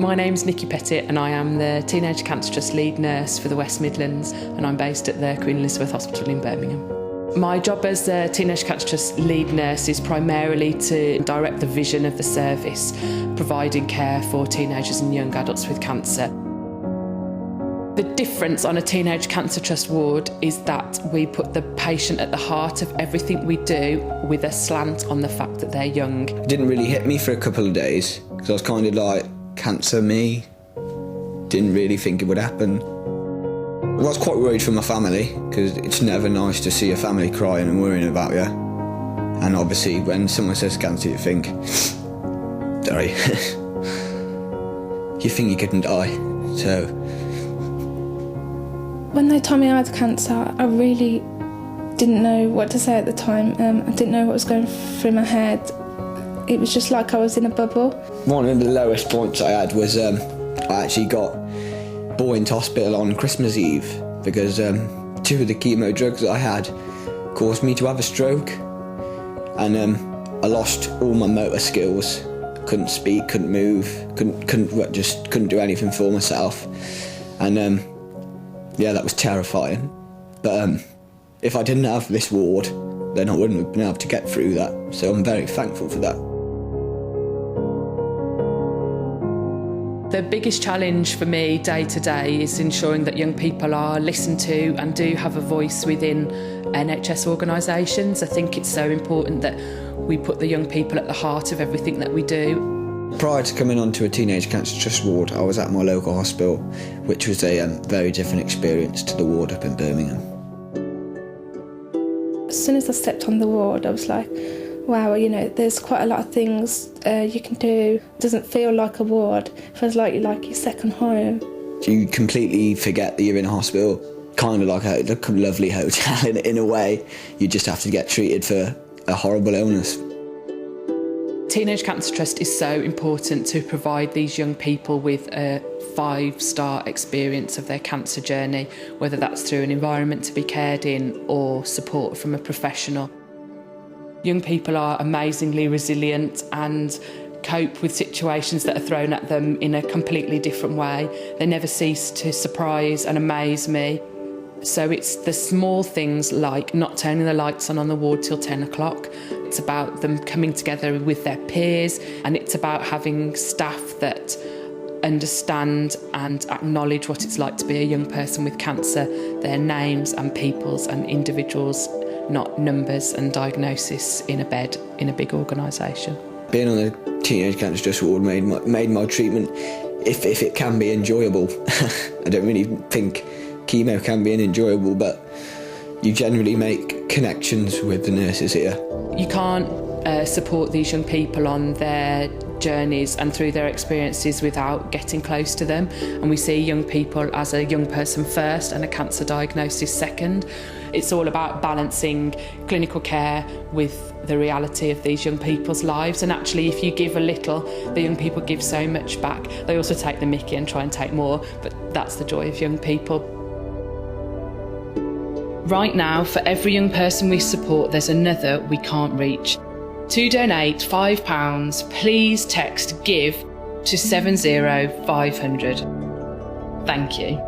My name's Nikki Pettit and I am the Teenage Cancer Trust lead nurse for the West Midlands, and I'm based at the Queen Elizabeth Hospital in Birmingham. My job as the Teenage Cancer Trust lead nurse is primarily to direct the vision of the service, providing care for teenagers and young adults with cancer. The difference on a Teenage Cancer Trust ward is that we put the patient at the heart of everything we do, with a slant on the fact that they're young. It didn't really hit me for a couple of days because I was kind of like, cancer me? Didn't really think it would happen. I was quite worried for my family because it's never nice to see a family crying and worrying about you. And obviously when someone says cancer, you think, sorry, you think you couldn't die. So when they told me I had cancer, I really didn't know what to say at the time. I didn't know what was going through my head. It was just like I was in a bubble. One of the lowest points I had was I actually got brought into hospital on Christmas Eve because 2 of the chemo drugs that I had caused me to have a stroke, and I lost all my motor skills. Couldn't speak, couldn't move, couldn't do anything for myself, and yeah, that was terrifying. But if I didn't have this ward, then I wouldn't have been able to get through that. So I'm very thankful for that. The biggest challenge for me day to day is ensuring that young people are listened to and do have a voice within NHS organisations. I think it's so important that we put the young people at the heart of everything that we do. Prior to coming onto a Teenage Cancer Trust ward, I was at my local hospital, which was a very different experience to the ward up in Birmingham. As soon as I stepped on the ward, I was like, wow, you know, there's quite a lot of things you can do. It doesn't feel like a ward. It feels like your second home. You completely forget that you're in a hospital, kind of like a lovely hotel in a way. You just have to get treated for a horrible illness. Teenage Cancer Trust is so important to provide these young people with a 5-star experience of their cancer journey, whether that's through an environment to be cared in or support from a professional. Young people are amazingly resilient and cope with situations that are thrown at them in a completely different way. They never cease to surprise and amaze me. So it's the small things like not turning the lights on the ward till 10 o'clock. It's about them coming together with their peers, and it's about having staff that understand and acknowledge what it's like to be a young person with cancer, their names and peoples and individuals, not numbers and diagnosis in a bed in a big organisation. Being on the Teenage Cancer Trust ward made my treatment, if it can be enjoyable. I don't really think chemo can be enjoyable, but you generally make connections with the nurses here. You can't support these young people on their journeys and through their experiences without getting close to them, and we see young people as a young person first and a cancer diagnosis second. It's all about balancing clinical care with the reality of these young people's lives, and actually if you give a little, the young people give so much back. They also take the mickey and try and take more, but that's the joy of young people. Right now, for every young person we support, there's another we can't reach. To donate £5, please text GIVE to 70500. Thank you.